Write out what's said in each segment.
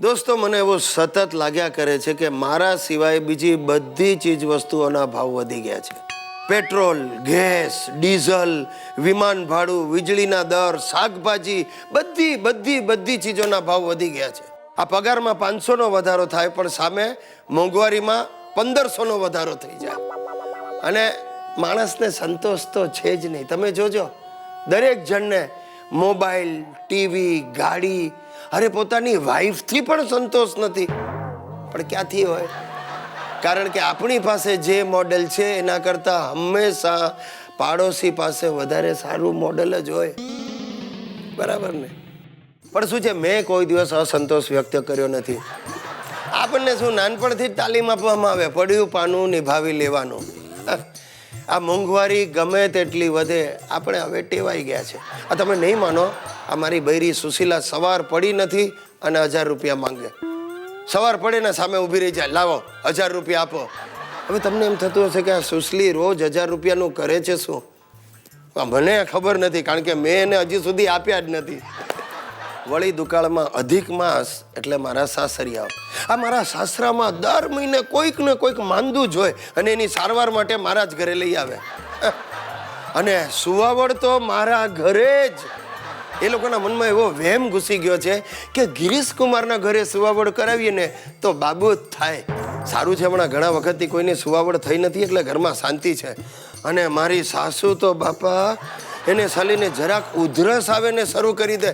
દોસ્તો, મને એવું સતત લાગ્યા કરે છે કે મારા સિવાય બીજી બધી ચીજ વસ્તુઓના ભાવ વધી ગયા છે. પેટ્રોલ, ગેસ, ડીઝલ, વિમાન ભાડું, વીજળીના દર, શાકભાજી, બધી ચીજોના ભાવ વધી ગયા છે. આ પગારમાં 500નો વધારો થાય પણ સામે મોંઘવારીમાં 1500નો વધારો થઈ જાય અને માણસને સંતોષ તો છે જ નહીં. તમે જોજો, દરેક જણને મોબાઈલ, ટીવી, ગાડી, અરે પોતાની વાઈફથી પણ સંતોષ નથી. પણ ક્યાંથી હોય? કારણ કે આપણી પાસે જે મોડેલ છે એના કરતાં હંમેશા પાડોશી પાસે વધારે સારું મોડેલ જ હોય. બરાબર ને? પણ શું છે, મેં કોઈ દિવસ અસંતોષ વ્યક્ત કર્યો નથી. આપણને શું નાનપણથી જ તાલીમ આપવામાં આવે, પડ્યું પાનું નિભાવી લેવાનું. આ મોંઘવારી ગમે તેટલી વધે, આપણે હવે ટેવાઈ ગયા છે. આ તમે નહીં માનો, આ મારી બૈરી સુશીલા સવાર પડી નથી અને 1000 રૂપિયા માંગે. સવાર પડે ને સામે ઊભી રહી જાય, લાવો 1000 રૂપિયા આપો. હવે તમને એમ થતું હશે કે આ સુશલી રોજ 1000 રૂપિયાનું કરે છે શું? મને ખબર નથી, કારણ કે મેં એને હજી સુધી આપ્યા જ નથી. વળી દુકાળમાં અધિક માસ એટલે મારા સાસરિયાઓ. આ મારા સાસરામાં દર મહિને કોઈક ને કોઈક માંદું જ હોય અને એની સારવાર માટે મારા જ ઘરે લઈ આવે. અને સુવાવડ તો મારા ઘરે જ. એ લોકોના મનમાં એવો વહેમ ઘૂસી ગયો છે કે ગિરીશ કુમારના ઘરે સુવાવડ કરાવીએ ને તો બાબુ જ થાય. સારું છે, હમણાં ઘણા વખતથી કોઈને સુવાવડ થઈ નથી એટલે ઘરમાં શાંતિ છે. અને મારી સાસુ તો બાપા, એને સાલીને જરાક ઉધરસ આવે ને શરૂ કરી દે,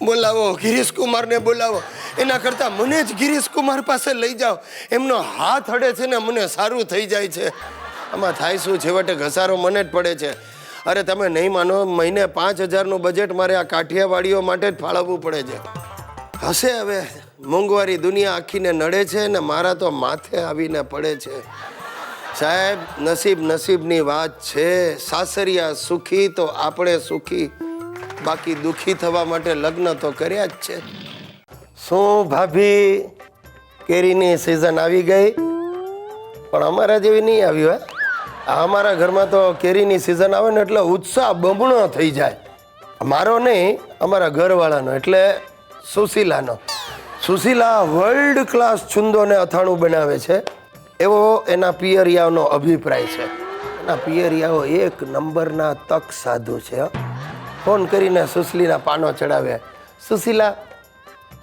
બોલાવો ગિરીશ કુમારને બોલાવો. એના કરતાં મને જ ગિરીશ કુમાર પાસે લઈ જાઓ, એમનો હાથ અડે છે ને મને સારું થઈ જાય છે. આમાં થાય શું, છેવટે ઘસારો મને જ પડે છે. અરે તમે નહીં માનો, મહિને 5000નું બજેટ મારે આ કાઠિયાવાડીઓ માટે જ ફાળવવું પડે છે. હશે હવે, મોંઘવારી દુનિયા આખીને નડે છે ને મારા તો માથે આવીને પડે છે. સાહેબ, નસીબની વાત છે. સાસરિયા સુખી તો આપણે સુખી, બાકી દુઃખી થવા માટે લગ્ન તો કર્યા જ છે. શું ભાભી, કેરીની સિઝન આવી ગઈ? પણ અમારા જેવી નહીં આવી હોય. અમારા ઘરમાં તો કેરીની સિઝન આવે ને એટલે ઉત્સાહ બમણો થઈ જાય. મારો નહીં, અમારા ઘરવાળાનો, એટલે સુશીલાનો. સુશીલા વર્લ્ડ ક્લાસ છુંદોને અથાણું બનાવે છે એવો એના પિયરિયાઓનો અભિપ્રાય છે. એના પિયરિયાઓ 1 નંબરના તક સાધુ છે. ફોન કરીને સુશલીના પાનો ચડાવે, સુશીલા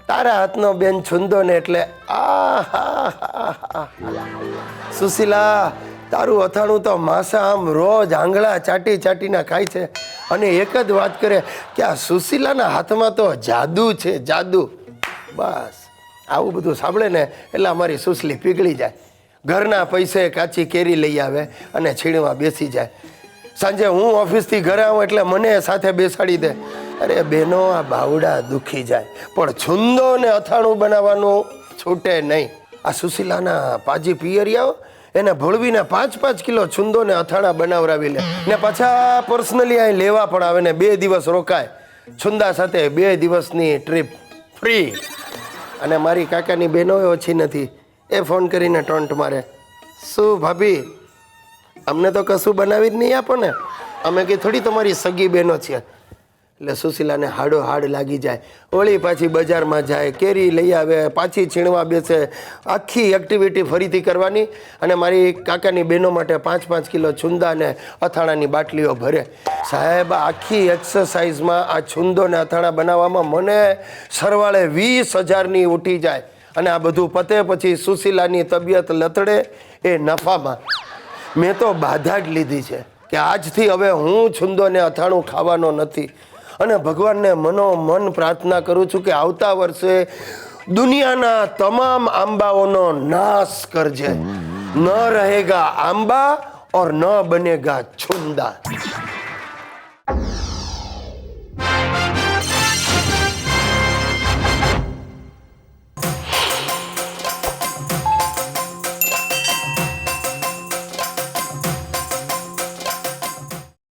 તારા હાથનો બેન છુંદો ને એટલે સુશીલા તારું અથાણું તો માસા આમ રોજ આંગળા ચાટીને ખાય છે. અને એક જ વાત કરે કે આ સુશીલાના હાથમાં તો જાદુ છે, જાદુ. બસ આવું બધું સાંભળે ને એટલે અમારી સુશલી પીગળી જાય. ઘરના પૈસે કાચી કેરી લઈ આવે અને છીણવા બેસી જાય. સાંજે હું ઓફિસથી ઘરે આવું એટલે મને સાથે બેસાડી દે. અરે બેનો, આ બાવડા દુખી જાય, પણ છુંદો ને અથાણું બનાવવાનું છૂટે નહીં. આ સુશીલાના પાજી પિયરિયાઓ એને ભળવીને 5-5 કિલો છુંદો ને અથાણા બનાવરાવી લે ને પાછા પર્સનલી અહીં લેવા પણ આવે ને 2 દિવસ રોકાય. છુંદા સાથે 2 દિવસની ટ્રીપ ફ્રી. અને મારી કાકાની બહેનો ઓછી નથી, એ ફોન કરીને ટોન્ટ મારે, શું ભાભી અમને તો કશું બનાવી જ નહીં આપો ને, અમે કંઈ થોડી તમારી સગી બહેનો છીએ. એટલે સુશીલાને હાડો હાડ લાગી જાય. વળી પાછી બજારમાં જાય, કેરી લઈ આવે, પાછી છીણવા બેસે, આખી એક્ટિવિટી ફરીથી કરવાની. અને મારી કાકાની બહેનો માટે 5-5 કિલો છુંદા ને અથાણાની બાટલીઓ ભરે. સાહેબ, આખી એક્સરસાઇઝમાં આ છુંદો ને અથાણા બનાવવામાં મને સરવાળે 20,000ની ઉઠી જાય. અને આ બધું પતે પછી સુશીલાની તબિયત લથડે એ નફામાં. મેં તો બાધા જ લીધી છે કે આજથી હવે હું છુંદો ને અથાણું ખાવાનો નથી. અને ભગવાનને મનોમન પ્રાર્થના કરું છું કે આવતા વર્ષે દુનિયાના તમામ આંબાઓનો નાશ કરજે. ન રહેગા આંબા ઓર ન બનેગા છુંદા.